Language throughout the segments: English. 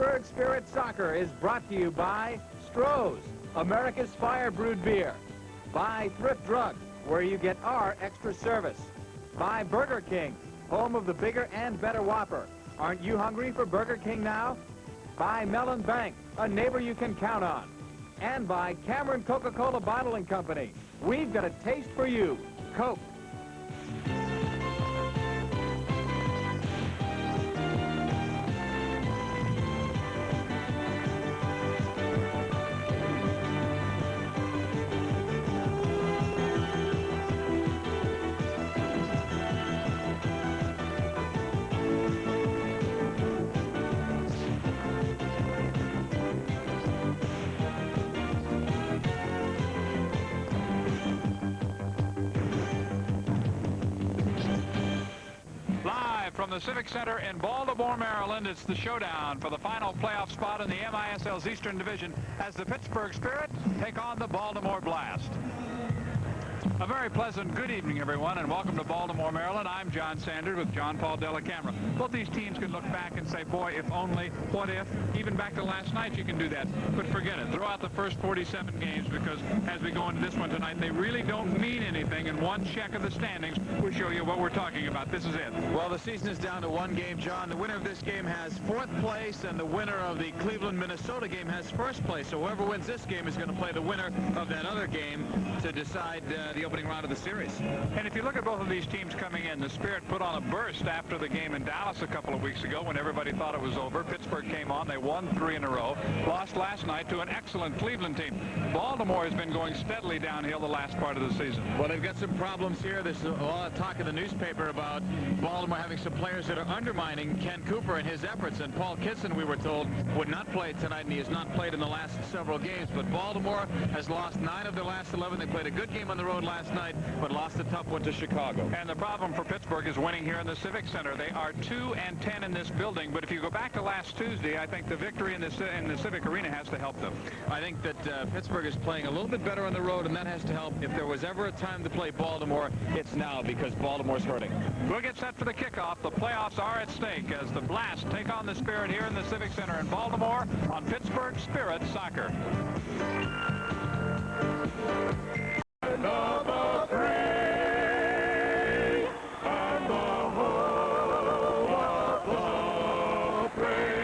Pittsburgh Spirit Soccer is brought to you by Stroh's, America's Fire Brewed Beer. By Thrift Drug, where you get our extra service. By Burger King, home of the bigger and better Whopper. Aren't you hungry for Burger King now? By Mellon Bank, a neighbor you can count on. And by Cameron Coca-Cola Bottling Company. We've got a taste for you. Coke. From the Civic Center in Baltimore, Maryland, it's the showdown for the final playoff spot in the MISL's Eastern Division as the Pittsburgh Spirit take on the Baltimore Blast. A very pleasant good evening, everyone, and welcome to Baltimore, Maryland. I'm John Sanders with John Paul Della Camera. Both these teams can look back and say, boy, if only, what if? Even back to last night, you can do that. But forget it. Throw out the first 47 games because as we go into this one tonight, they really don't mean anything. And one check of the standings will show you what we're talking about. This is it. Well, the season is down to one game, John. The winner of this game has fourth place, and the winner of the Cleveland-Minnesota game has first place. So whoever wins this game is going to play the winner of that other game to decide the opening round of the series. And if you look at both of these teams coming in, the Spirit put on a burst after the game in Dallas a couple of weeks ago when everybody thought it was over. Pittsburgh came on. They won 3 in a row. Lost last night to an excellent Cleveland team. Baltimore has been going steadily downhill the last part of the season. Well, they've got some problems here. There's a lot of talk in the newspaper about Baltimore having some players that are undermining Ken Cooper and his efforts. And Paul Kitson, we were told, would not play tonight, and he has not played in the last several games. But Baltimore has lost 9 of their last 11. They played a good game on the road last night, but lost a tough one to Chicago. And the problem for Pittsburgh is winning here in the Civic Center. They are 2-10 in this building, but if you go back to last Tuesday, I think the victory in the Civic Arena has to help them. I think that Pittsburgh is playing a little bit better on the road, and that has to help. If there was ever a time to play Baltimore, it's now because Baltimore's hurting. We'll get set for the kickoff. The playoffs are at stake as the Blast take on the Spirit here in the Civic Center in Baltimore on Pittsburgh Spirit Soccer. Number 3, and the whole of the praise.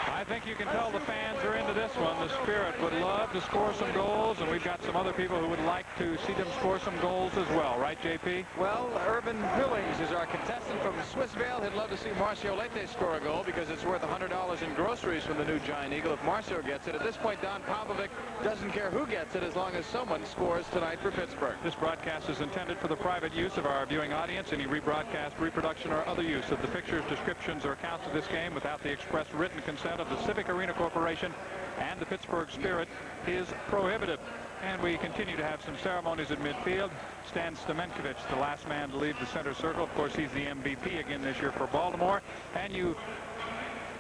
I think you can tell the fans are into this one. The Spirit would love to score some goals, and we've got some other people who would like to see them score some goals as well. Right, JP? Well, Urban Billings is our contestant from Swissvale. He'd love to see Marcio Leite score a goal because it's worth $100 in groceries from the new Giant Eagle if Marcio gets it. At this point, Don Popovic doesn't care who gets it as long as someone scores tonight for Pittsburgh. This broadcast is intended for the private use of our viewing audience. Any rebroadcast, reproduction, or other use of the pictures, descriptions, or accounts of this game without the express written consent of the Civic Arena Corporation and the Pittsburgh Spirit is prohibited. And we continue to have some ceremonies at midfield. Stan Stamenkovich, the last man to leave the center circle. Of course, he's the MVP again this year for Baltimore. And you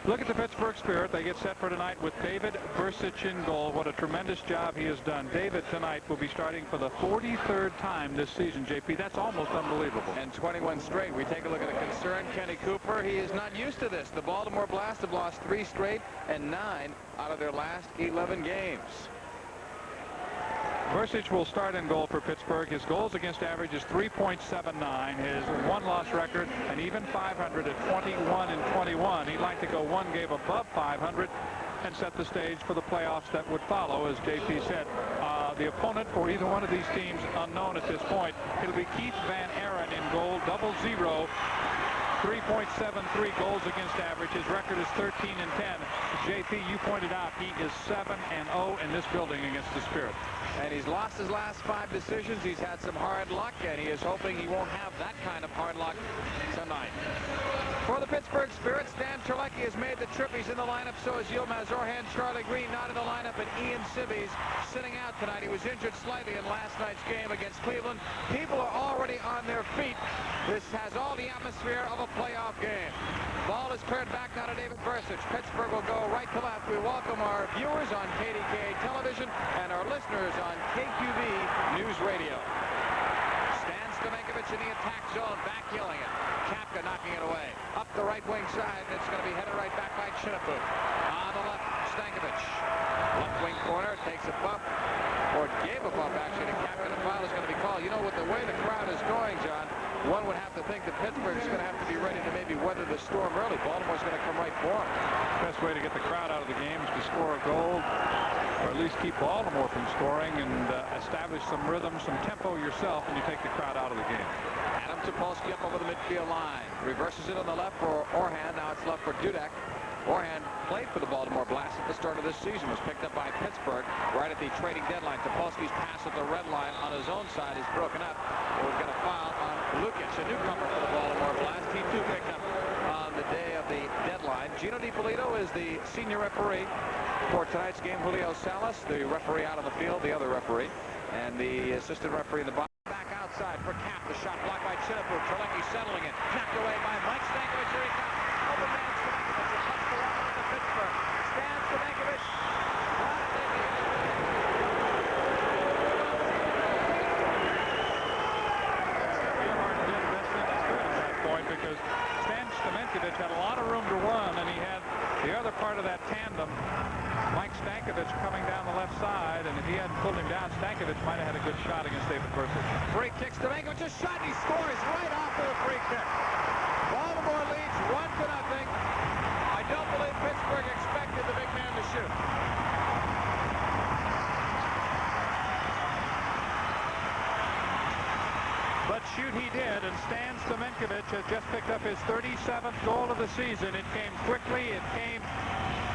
look at the Pittsburgh Spirit. They get set for tonight with David Bursic in goal. What a tremendous job he has done. David tonight will be starting for the 43rd time this season, JP. That's almost unbelievable. And 21 straight. We take a look at a concerned Kenny Cooper. He is not used to this. The Baltimore Blast have lost 3 straight and 9 out of their last 11 games. Bursic will start in goal for Pittsburgh. His goals against average is 3.79. His one-loss record, an even 500 at 21 and 21. He'd like to go one game above 500 and set the stage for the playoffs that would follow. As JP said, the opponent for either one of these teams unknown at this point. It'll be Keith Van Aaron in goal, 0-0. 3.73 goals against average. His record is 13 and 10. JP, you pointed out he is 7-0 in this building against the Spirit. And he's lost his last 5 decisions. He's had some hard luck, and he is hoping he won't have that kind of hard luck tonight. For the Pittsburgh Spirit, Stan Terlecki has made the trip. He's in the lineup. So is Yilmaz Orhan. Charlie Green not in the lineup, and Ian Sibby's sitting out tonight. He was injured slightly in last night's game against Cleveland. People are already on their feet. This has all the atmosphere of a playoff game. Ball is cleared back now to David Bursic. Pittsburgh will go right to left. We welcome our viewers on KDK television and our listeners on KQV News Radio. Stan Stamenkovich in the attack zone, backheeling it. Kapka knocking it away. Up the right wing side, and it's going to be headed right back by Chinapoo. On the left, Stankovic. Left wing corner, takes a bump, or gave a bump actually to Kapka. The foul is going to be called. You know, with the way the crowd is going, John, one would have to think that Pittsburgh is going to have to be ready to maybe weather the storm early. Baltimore's going to come right for them. Best way to get the crowd out of the game is to score a goal, or at least keep Baltimore from scoring, and establish some rhythm, some tempo yourself, and you take the crowd out of the game. Adam Topolsky up over the midfield line. Reverses it on the left for Orhan. Now it's left for Dudek. Orhan played for the Baltimore Blast at the start of this season. Was picked up by Pittsburgh right at the trading deadline. Topolsky's pass at the red line on his own side is broken up. We've got a foul on Lukic, a newcomer for the Baltimore Blast. He too picked up on the day of the deadline. Gino DiPolito is the senior referee for tonight's game. Julio Salas, the referee out on the field, the other referee, and the assistant referee in the box. Back outside for Cap. The shot blocked by Chinapoo. Trelecki settling it. Knocked away by Mike Stankovic. Here he comes. Open man Stankovic. It cuts the line on the Pittsburgh. Stan Stankovic. Because Stan Stankovic had a lot of room to run, and he had the other part of that tandem, Mike Stankovic, coming down the left side, and if he hadn't pulled him down, Stankovic might have had a good shot against David Bursic. Free kick. Stankovic a shot, and he scores right off of the free kick. Baltimore leads 1-0. I don't believe Pittsburgh expected the big man to shoot. But shoot he did, and Stan Stankovic has just picked up his 37th goal of the season. It came quickly. It came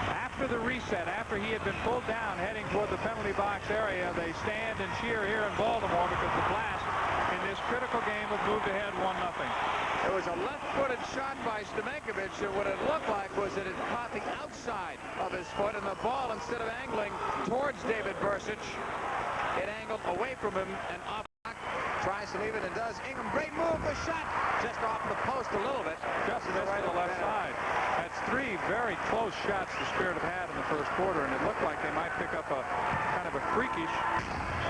after the reset, after he had been pulled down heading toward the penalty box area. They stand and cheer here in Baltimore because the Blast in this critical game have moved ahead 1-0. It was a left-footed shot by Stankovic, and what it looked like was that it caught the outside of his foot, and the ball, instead of angling towards David Bursic, it angled away from him and off. Tries to leave it and does. Ingham, great move. The shot just off the post a little bit. Just missed the left side. That's three very close shots the Spirit have had in the first quarter, and it looked like they might pick up a kind of a freakish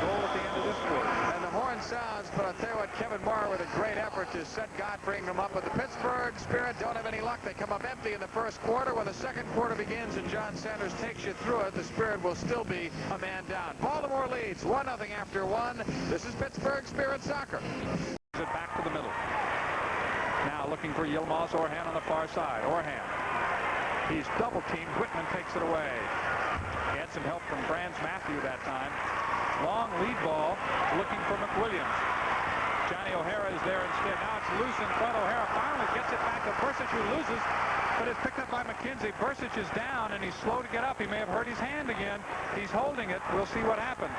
goal at the end of this quarter. And the horn sounds, but I'll tell you what, Kevin Morrow with a great effort to set Godfrey Ingham up. But the Pittsburgh Spirit don't have any luck. They come up empty in the first quarter. When the second quarter begins and John Sanders takes you through it, the Spirit will still be a man down. Baltimore leads 1-0 after 1. This is Pittsburgh Spirit Soccer. Back to the middle. Now looking for Yilmaz Orhan on the far side. Orhan. He's double teamed. Whitman takes it away. He had some help from Franz Matthew that time. Long lead ball looking for McWilliams. Johnny O'Hara is there instead. Now it's loose in front. O'Hara finally gets it back to Bursic, who loses, but it's picked up by McKenzie. Bursic is down, and he's slow to get up. He may have hurt his hand again. He's holding it. We'll see what happens.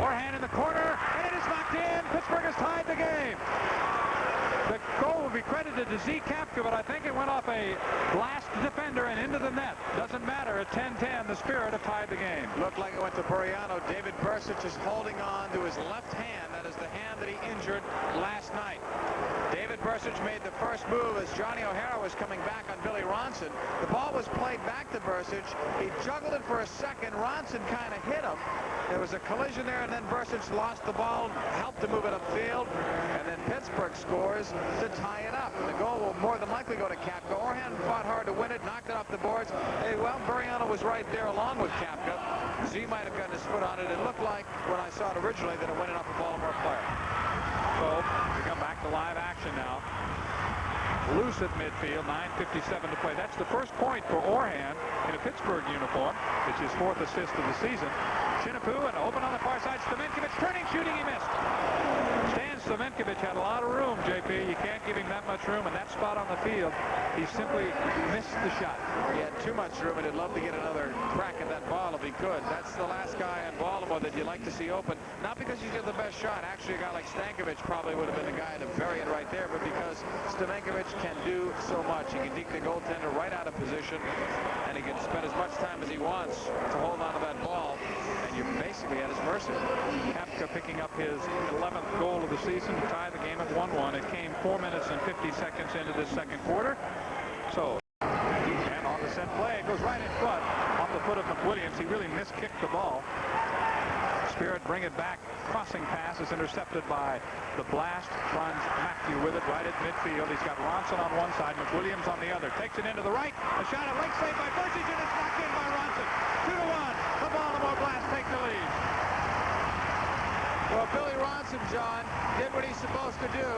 Orhan in the corner, and it is knocked in. Pittsburgh has tied the game. The goal will be credited to Z. Kapka, but I think it went off a Blast defender and into the net. Doesn't matter. At 10-10, the Spirit have tied the game. Looked like it went to Buriano. David Bursic is holding on to his left hand. That is the hand that he injured last night. David Bursic made the first move as Johnny O'Hara was coming back on Billy Ronson. The ball was played back to Bursic. He juggled it for a second. Ronson kind of hit him. There was a collision there, and then Bursic lost the ball, helped to move it upfield, and then Pittsburgh scores to tie it up. And the goal will more than likely go to Kapka. Orhan fought hard to win it, knocked it off the boards. Hey, well, Buriano was right there along with Kapka. Z might have gotten his foot on it. It looked like, when I saw it originally, that it went off a Baltimore player. So we come back to live action now. Loose at midfield, 9:57 to play. That's the first point for Orhan in a Pittsburgh uniform. It's his fourth assist of the season. Chinapoo and open on the far side. Stankovic turning, shooting, he missed. Stan Stankovic had a lot of room, JP. You can't give him that much room, and that spot on the field, he simply missed the shot. He had too much room, and he'd love to get another crack at that ball if he could. That's the last guy in Baltimore that you like to see open. Not because he's got the best shot. Actually, a guy like Stankovic probably would have been the guy to bury it right there, but because Stankovic can do so much. He can deke the goaltender right out of position, and he can spend as much time as he wants to hold on to that ball, and you're basically at his mercy. Kapka picking up his 11th goal of the season to tie the game at 1-1. It came 4 minutes and 50 seconds into this second quarter. So, and on the set play, it goes right in front off the foot of McWilliams. He really miskicked the ball. Spirit bring it back crossing pass is intercepted by the Blast. Runs Matthew with it right at midfield. He's got Ronson on one side, McWilliams on the other. Takes it into the right. A shot at leg saved by Burchage, and it's knocked in by Ronson. 2-1. The Baltimore Blast take the lead. Well, Billy Ronson, John, did what he's supposed to do.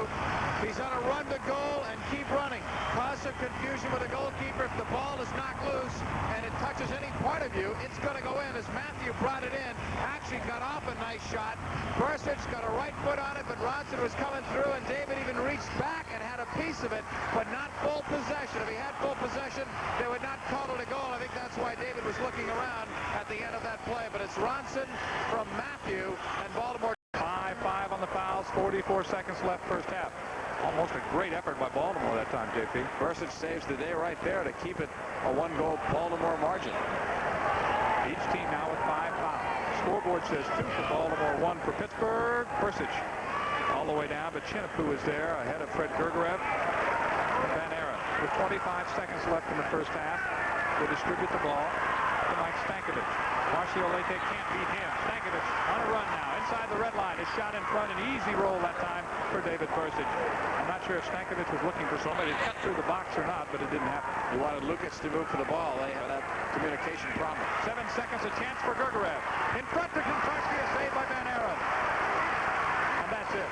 He's on a run to goal and keep running. Cause some confusion with the goalkeeper. If the ball is knocked loose and it touches any part of you, it's going to go in. As Matthew brought it in, actually got off a nice shot. Burchage got a right foot on it, but Ronson was coming through, and David even reached back and had a piece of it, but not full possession. If he had full possession, they would not call it a goal. I think that's why David was looking around at the end of that play. But it's Ronson from Matthew, and Baltimore 5-5 on the fouls, 44 seconds left first half. Almost a great effort by Baltimore that time, JP. Burchage saves the day right there to keep it a one-goal Baltimore margin. Each team now with 5 fouls. Scoreboard says 2 for Baltimore, 1 for Pittsburgh. Burchage all the way down, but Chinapoo is there ahead of Fred Gergerev and Van Aaron. With 25 seconds left in the first half, they distribute the ball to Mike Stankovic. Marcio Leite can't beat him. Stankovic on a run now. Inside the red line. His shot in front. An easy roll that time for David Burchage. I'm not sure if Stankovic was looking for somebody to cut through the box or not, but it didn't happen. He wanted Lucas to move for the ball. They have that communication problem. 7 seconds, a chance for Gergerev. In front to Kontarski, a save by Van Aaron. And that's it.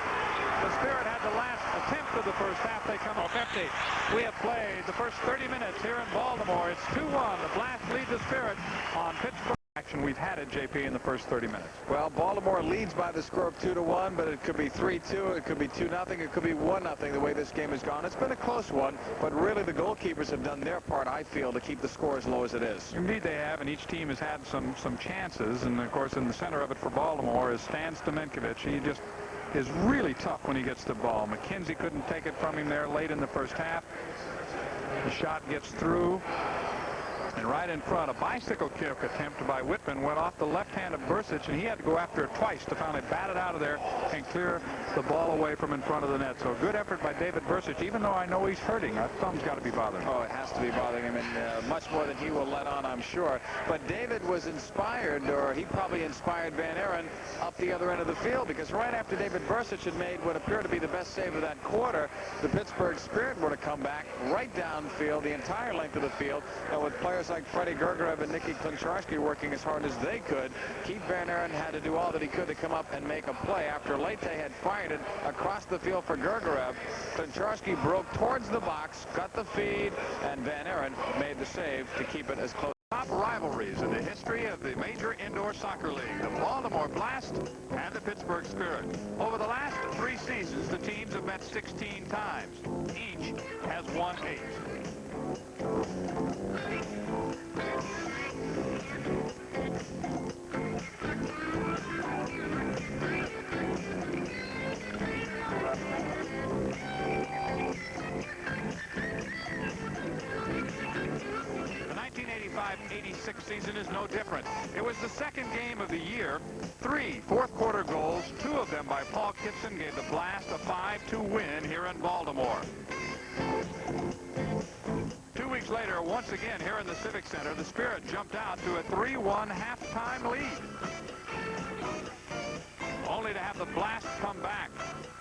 The Spirit had the last attempt of the first half. They come off empty. We have played the first 30 minutes here in Baltimore. It's 2-1. The Blast lead the Spirit on Pittsburgh. Action we've had at JP in the first 30 minutes. Well, Baltimore leads by the score of 2-1, but it could be 3-2, it could be 2-0, it could be 1-0 the way this game has gone. It's been a close one, but really the goalkeepers have done their part, I feel, to keep the score as low as it is. Indeed they have, and each team has had some chances, and of course in the center of it for Baltimore is Stan Stamenkovic. He just is really tough when he gets the ball. McKenzie couldn't take it from him there late in the first half. The shot gets through. And right in front, a bicycle kick attempt by Whitman went off the left hand of Burchage, and he had to go after it twice to finally bat it out of there and clear the ball away from in front of the net. So good effort by David Burchage, even though I know he's hurting. Our thumb's got to be bothering him. Oh, it has to be bothering him, and much more than he will let on, I'm sure. But David was inspired, or he probably inspired Van Aaron up the other end of the field, because right after David Burchage had made what appeared to be the best save of that quarter, the Pittsburgh Spirit were to come back right downfield, the entire length of the field, and with players like Freddie Gergerev and Nicky Kontarski working as hard as they could, Keith Van Aaron had to do all that he could to come up and make a play. After Leite had fired it across the field for Gergerev, Kontarski broke towards the box, got the feed, and Van Aaron made the save to keep it as close. Top rivalries in the history of the major indoor soccer league, the Baltimore Blast and the Pittsburgh Spirit. Over the last 3 seasons, the teams have met 16 times. Each has won 8. The 1985-86 season is no different. It was the second game of the year. 3 fourth-quarter goals, 2 of them by Paul Kitson, gave the Blast a 5-2 win here in Baltimore. 2 weeks later, once again here in the Civic Center, the Spirit jumped out to a 3-1 halftime lead. Only to have the Blast come back,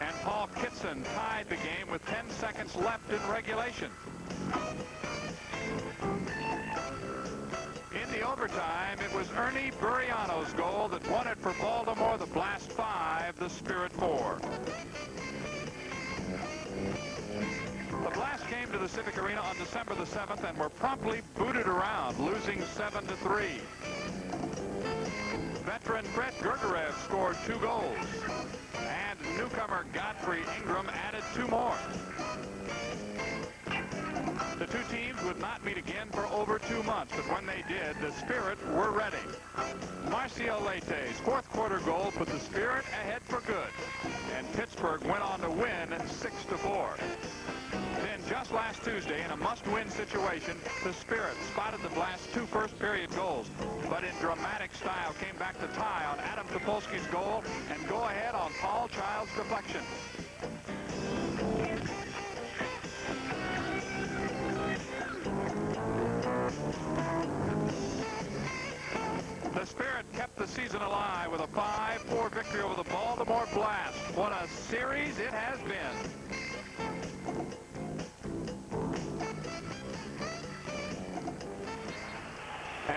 and Paul Kitson tied the game with 10 seconds left in regulation. In the overtime, it was Ernie Buriano's goal that won it for Baltimore. The Blast 5, the Spirit 4. The Blast came to the Civic Arena on December the 7th and were promptly booted around, losing 7-3. Veteran Fred Gergerev scored 2 goals, and newcomer Godfrey Ingram added 2 more. The 2 teams would not meet again for over 2 months, but when they did, the Spirit were ready. Marcio Leite's fourth-quarter goal put the Spirit ahead for good, and Pittsburgh went on to win 6-4. Then just last Tuesday, in a must-win situation, the Spirit spotted the Blast's 2 first-period goals, but in dramatic style came back to tie on Adam Topolsky's goal and go ahead on Paul Child's deflection. The Spirit kept the season alive with a 5-4 victory over the Baltimore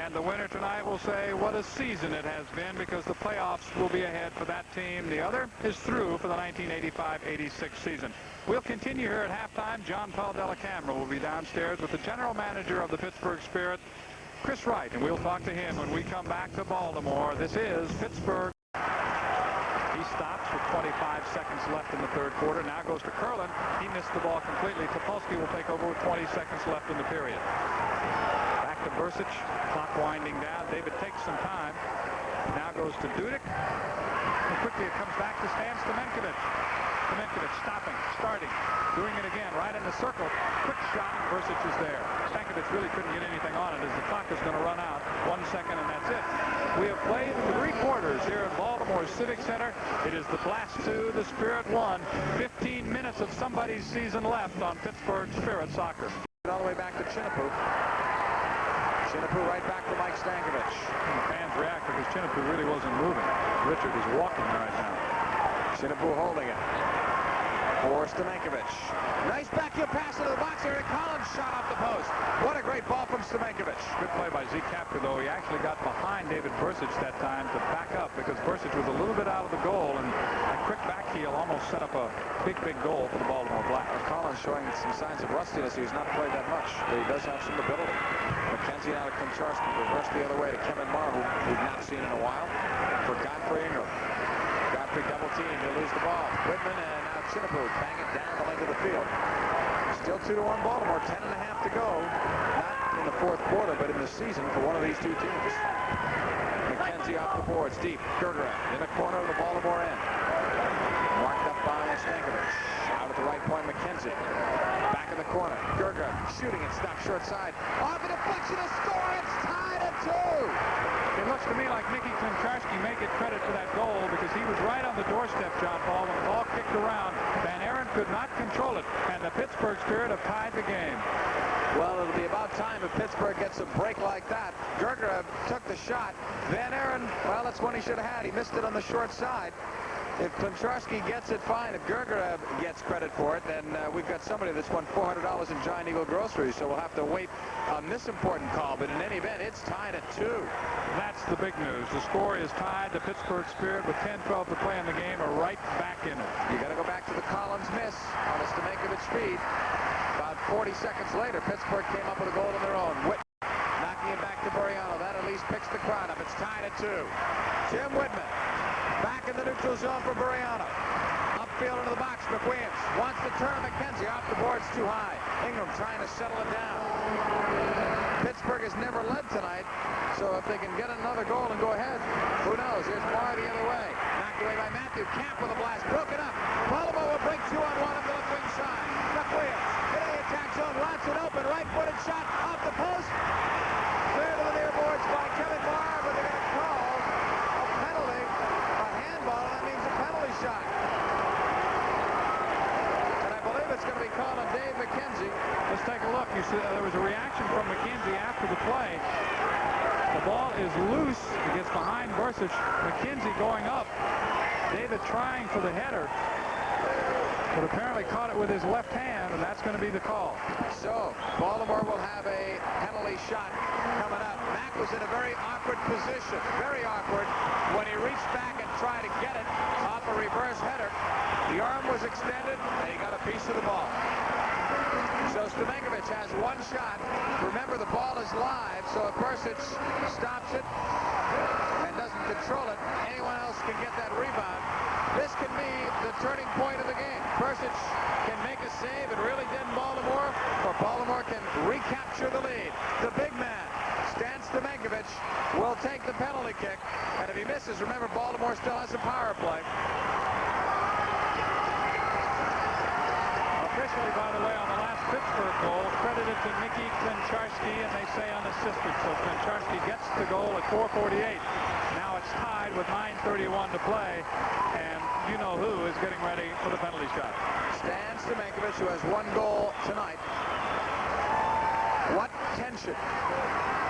And the winner tonight will say what a season it has been, because the playoffs will be ahead for that team. The other is through for the 1985-86 season. We'll continue here at halftime. John Paul Dellacamera will be downstairs with the general manager of the Pittsburgh Spirit, Chris Wright, and we'll talk to him when we come back to Baltimore. This is Pittsburgh. He stops with 25 seconds left in the third quarter. Now goes to Curlin. He missed the ball completely. Topolsky will take over with 20 seconds left in the period. Back to Bursic. Clock winding down. David takes some time. Now goes to Dudek. And quickly it comes back to Stan Stamenkovic. Stamenkovic stopping, starting, doing it again, right in the circle. Quick shot, and Bursic is there. Stankovic really couldn't get anything on it as the clock is going to run out. 1 second, and that's it. We have played 3 quarters here at Baltimore Civic Center. It is the Blast 2, the Spirit 1. 15 minutes of somebody's season left on Pittsburgh Spirit Soccer. All the way back to Chinapoo. Chinapoo right back to Mike Stankovic. The fans react because Chinapoo really wasn't moving. Richard is walking right now. Chinapoo holding it. For Stamenkovic. Nice backheel pass into the box. Eric Collins shot off the post. What a great ball from Stamenkovic. Good play by Zeke Kapker, though. He actually got behind David Bursic that time to back up, because Bursic was a little bit out of the goal, and a quick backheel almost set up a big goal for the Baltimore Black. Collins showing some signs of rustiness. He's not played that much, but he does have some ability. McKenzie out of Klimcharski. Reverse the other way to Kevin Marr, who we've not seen in a while. For Godfrey Ingram. Godfrey double team. He'll lose the ball. Whitman and now Chinapoo bang it down the length of the field. Still 2-1 Baltimore. 10.5 to go. Not in the fourth quarter, but in the season for one of these two teams. McKenzie off the boards. Deep. Gergera in the corner of the Baltimore end. Marked up by Stankovic. Out at the right point, McKenzie. Back in the corner. Gergera shooting it. Stopped short side. Off the deflection. A score. It's tied at 2. It looks to me like Mickey Klimcharski may get credit for that goal, because he was right on the doorstep, John Paul, when the ball kicked around. Van Aaron could not control it, and the Pittsburgh Spirit have tied the game. Well, it'll be about time if Pittsburgh gets a break like that. Gergera took the shot. Van Aaron, well, that's one he should have had. He missed it on the short side. If Klimcharski gets it, fine. If Gergera gets credit for it, then we've got somebody that's won $400 in Giant Eagle groceries, so we'll have to wait on this important call. But in any event, it's tied at 2. That's the big news. The score is tied. The Pittsburgh Spirit, with 10-12 to play in the game, are right back in it. You got to go back to the Collins miss on a Stamenkovic feed. About 40 seconds later, Pittsburgh came up with a goal of their own. Whitman knocking it back to Buriano. That at least picks the crowd up. It's tied at 2. Tim Whitman back in the neutral zone for Buriano. Upfield into the box. McWilliams wants to turn McKenzie. Off the boards too high. Ingram trying to settle it down. Pittsburgh has never led tonight, so if they can get another goal and go ahead, who knows? Here's Marr the other way. Knocked away by Matthew. Camp with a blast. Broken up. Baltimore will break 2-on-1 up the left wing side. McWilliams hitting the attack zone. Lots it open. Right-footed shot off the post. Clear to the near boards by Kevin Marr, but they're going to call a penalty. A handball, and that means a penalty shot. And I believe it's going to be called on Dave McKenzie. Let's take a look. You see, there was a reaction from McKenzie after the play. The ball is loose. It gets behind Bursic. McKenzie going up. David trying for the header, but apparently caught it with his left hand, and that's going to be the call. So Baltimore will have a penalty shot coming up. Mack was in a very awkward position, very awkward, when he reached back and tried to get it off a reverse header. The arm was extended, and he got a piece of the ball. So Stamenkovic has one shot. Remember, the ball is live, so if Bursic stops it and doesn't control it, anyone else can get that rebound. This can be the turning point of the game. Bursic can make a save and really deaden Baltimore, or Baltimore can recapture the lead. The big man, Stan Stamenkovic, will take the penalty kick, and if he misses, remember, Baltimore still has a power play. Officially, by the way, on the last Pittsburgh goal, credited to Mickey Klimcharski, and they say unassisted. So Klimcharski gets the goal at 4:48. Now it's tied with 9:31 to play, and you know who is getting ready for the penalty shot. Stan Stamenkovic, who has one goal tonight. What tension.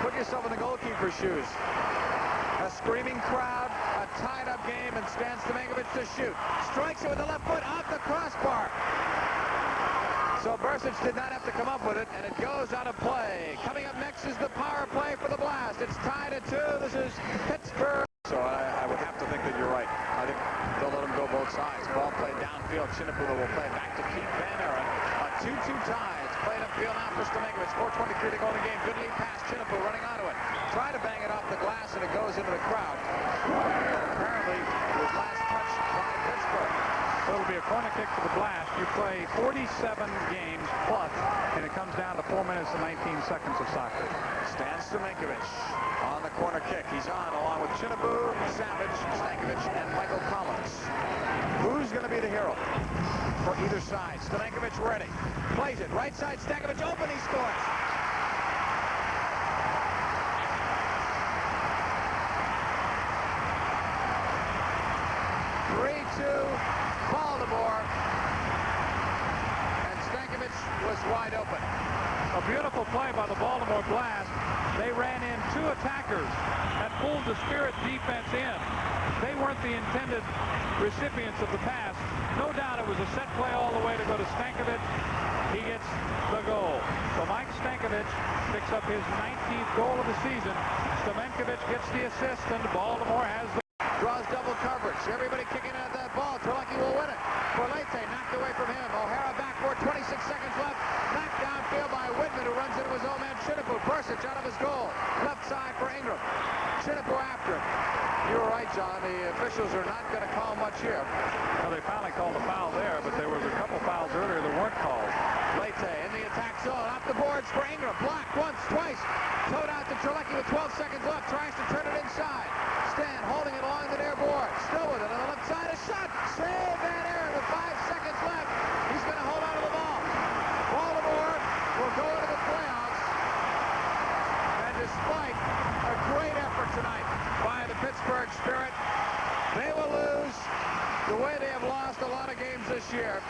Put yourself in the goalkeeper's shoes. A screaming crowd, a tied-up game, and Stan Stamenkovic to shoot. Strikes it with the left foot off the crossbar. So Bursic did not have to come up with it, and it goes out of play. Coming up next. This is the power play for the Blast. It's tied at 2. This is Pittsburgh. So I would have to think that you're right. I think they'll let him go both sides. Ball played downfield. Chinipu will play back to Keith Van Aaron. A 2-2 tie. It's played upfield now for Stamenkovich. 4:23 to go in the game. Good lead pass. Chinipu running onto it. Try to bang it off the glass, and it goes into the crowd. Apparently, it was last touched by Pittsburgh. So it'll be a corner kick for the Blast. You play 47 games plus, and it comes down to 4 minutes and 19 seconds of soccer. Stan Stamenkovich on the corner kick. He's on along with Chinipu, Savage, Stankovic, and Michael Collins. Who's going to be the hero for either side? Stamenkovich ready. Plays it. Right side, Stankovic open. He scores. Baltimore, and Stankovic was wide open. A beautiful play by the Baltimore Blast. They ran in 2 attackers and pulled the Spirit defense in. They weren't the intended recipients of the pass. No doubt it was a set play all the way to go to Stankovic. He gets the goal. So Mike Stankovic picks up his 19th goal of the season. Stamenkovich gets the assist, and Baltimore has the draws double coverage. Everybody kicking at that ball. Terlecki will win it. Forlete knocked away from him. O'Hara backboard. 26 seconds left. Knocked downfield by Whitman, who runs into his own man Chinipu. Bursic out of his goal. Left side for Ingram. Chinipu after him. You were right, John. The officials are not going to call much here. Well, they finally called a foul there, but there was a couple fouls earlier that weren't called. Lete in the attack zone. Off the boards for Ingram. Blocked once, twice. Towed out to Terlecki with 12 seconds left. Tries to turn it inside. Stan holding it along the near board. Still with it on the left side. A shot. Save Van Aaron with 5 seconds left. He's going to hold on to the ball. Baltimore will go into the playoffs. And despite a great effort tonight by the Pittsburgh Spirit, they will lose the way they have lost a lot of games this year.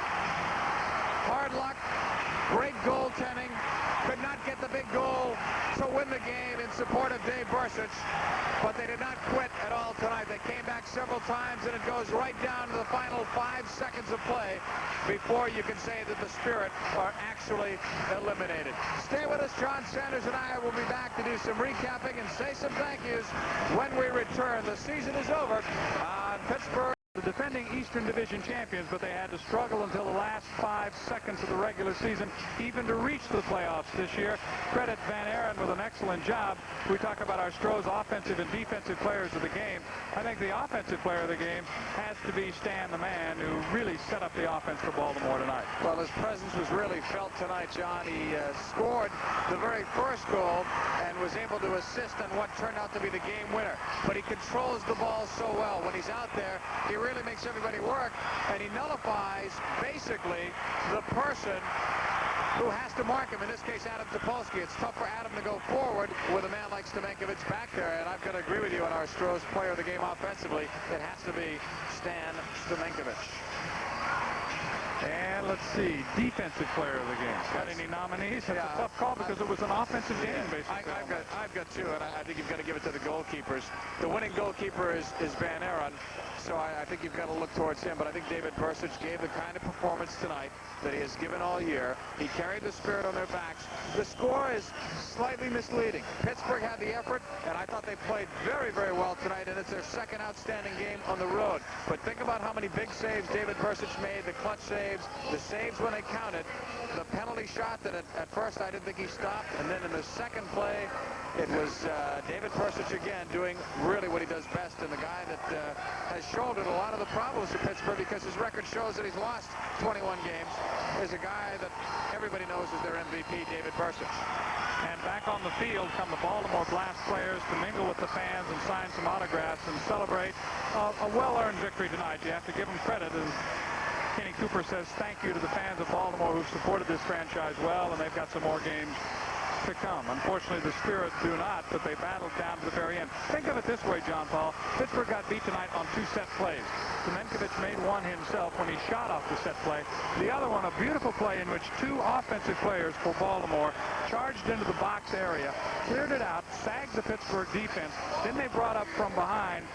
Hard luck. Great goaltending. Could not get the big goal to win the game in support of Dave Bursic, but they did not quit at all tonight. They came back several times, and it goes right down to the final 5 seconds of play before you can say that the Spirit are actually eliminated. Stay with us. John Sanders and I will be back to do some recapping and say some thank yous when we return. The season is over on Pittsburgh. The defending Eastern Division champions, but they had to struggle until the last 5 seconds of the regular season even to reach the playoffs this year. Credit Van Aaron with an excellent job. We talk about our Stroh's offensive and defensive players of the game. I think the offensive player of the game has to be Stan the Man, who really set up the offense for Baltimore tonight. Well, his presence was really felt tonight, John. He scored the very first goal and was able to assist on what turned out to be the game winner. But he controls the ball so well. When he's out there, he really makes everybody work, and he nullifies basically the person who has to mark him, in this case Adam Topolsky. It's tough for Adam to go forward with a man like Stamenkovich back there, and I've got to agree with you on our Stroh's player of the game offensively. It has to be Stan Stamenkovich. And let's see, defensive player of the game. Got any nominees? That's a tough call because it was an offensive game, basically. I've got 2, and I think you've got to give it to the goalkeepers. The winning goalkeeper is Van Aaron, so I think you've got to look towards him. But I think David Bursic gave the kind of performance tonight that he has given all year. He carried the Spirit on their backs. The score is slightly misleading. Pittsburgh had the effort, and I thought they played very, very well tonight, and it's their second outstanding game on the road. But think about how many big saves David Bursic made, the clutch saves, the saves when they counted, the penalty shot that at first I didn't think he stopped, and then in the second play, it was David Bursic again doing really what he does best, and the guy that has shouldered a lot of the problems for Pittsburgh because his record shows that he's lost 21 games, is a guy that everybody knows is their MVP, David Bursic. And back on the field come the Baltimore Blast players to mingle with the fans and sign some autographs and celebrate a well-earned victory tonight. You have to give them credit, as Kenny Cooper says thank you to the fans of Baltimore who've supported this franchise well, and they've got some more games to come. Unfortunately, the Spirit do not, but they battled down to the very end. Think of it this way, John Paul. Pittsburgh got beat tonight on 2 set plays. Stamenkovich made one himself when he shot off the set play. The other one, a beautiful play in which 2 offensive players for Baltimore charged into the box area, cleared it out, sagged the Pittsburgh defense. Then they brought up from behind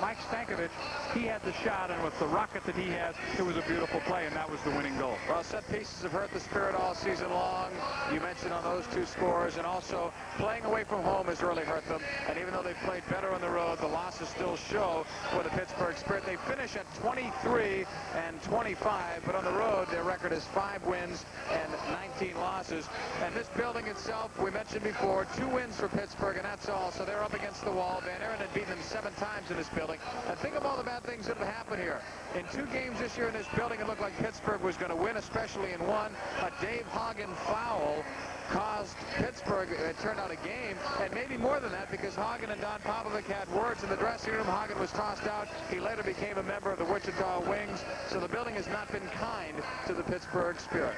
Mike Stankovic. He had the shot, and with the rocket that he has, it was a beautiful play, and that was the winning goal. Well, set pieces have hurt the Spirit all season long. You mentioned on those 2 scores scores, and also playing away from home has really hurt them. And even though they've played better on the road, the losses still show for the Pittsburgh Spirit. They finish at 23 and 25, but on the road their record is 5 wins and 19 losses. And this building itself, we mentioned before, 2 wins for Pittsburgh, and that's all. So they're up against the wall. Van Aaron had beaten them 7 times in this building. And think of all the bad things that have happened here. In 2 games this year in this building, it looked like Pittsburgh was going to win, especially in one. A Dave Hagen foul caused Pittsburgh, it turned out, a game, and maybe more than that, because Hagen and Don Popovic had words in the dressing room. Hagen was tossed out. He later became a member of the Wichita Wings. So the building has not been kind to the Pittsburgh Spirit.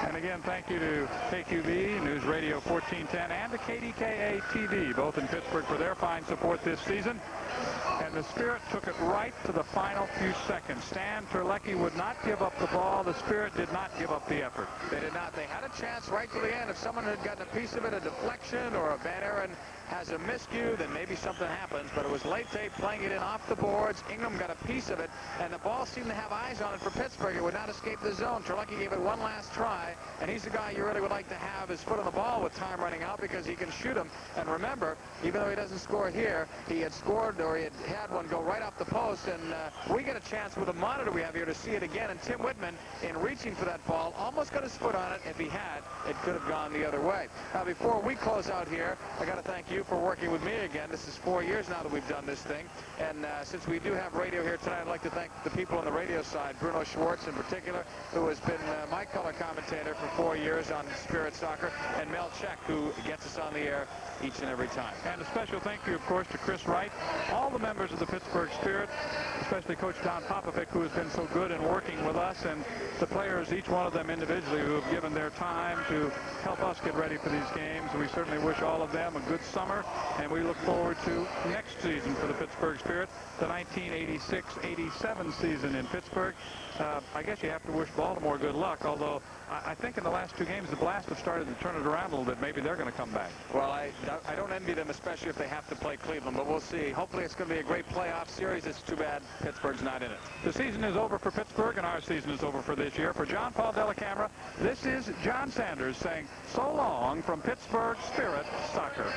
And again, thank you to KQB, News Radio 1410, and to KDKA TV, both in Pittsburgh, for their fine support this season. And the Spirit took it right to the final few seconds. Stan Terlecki would not give up the ball. The Spirit did not give up the effort. They did not. They had a chance right to the end. If someone had gotten a piece of it, a deflection, or a Van Aaron has a miscue, then maybe something happens. But it was late tape playing it in off the boards. Ingram got a piece of it, and the ball seemed to have eyes on it for Pittsburgh. It would not escape the zone. Terlecki gave it one last try, and he's the guy you really would like to have his foot on the ball with time running out, because he can shoot him. And remember, even though he doesn't score here, he had scored, or he had one go right off the post, and we get a chance with the monitor we have here to see it again. And Tim Whitman, in reaching for that ball, almost got his foot on it. If he had, it could have gone the other way. Now, before we close out here, I got to thank you for working with me again. This is 4 years now that we've done this thing, and since we do have radio here tonight, I'd like to thank the people on the radio side, Bruno Schwartz in particular, who has been my color commentator for 4 years on Spirit Soccer, and Mel Check, who gets us on the air each and every time. And a special thank you, of course, to Chris Wright, all the members of the Pittsburgh Spirit, especially Coach Don Popovic, who has been so good in working with us, and the players, each one of them individually, who have given their time to help us get ready for these games. We certainly wish all of them a good summer, and we look forward to next season for the Pittsburgh Spirit, the 1986-87 season in Pittsburgh. I guess you have to wish Baltimore good luck, although I think in the last 2 games the Blast have started to turn it around a little bit. Maybe they're going to come back. Well, I don't envy them, especially if they have to play Cleveland, but we'll see. Hopefully it's going to be a great playoff series. It's too bad Pittsburgh's not in it. The season is over for Pittsburgh, and our season is over for this year. For John Paul Della Camera, this is John Sanders saying so long from Pittsburgh Spirit Soccer.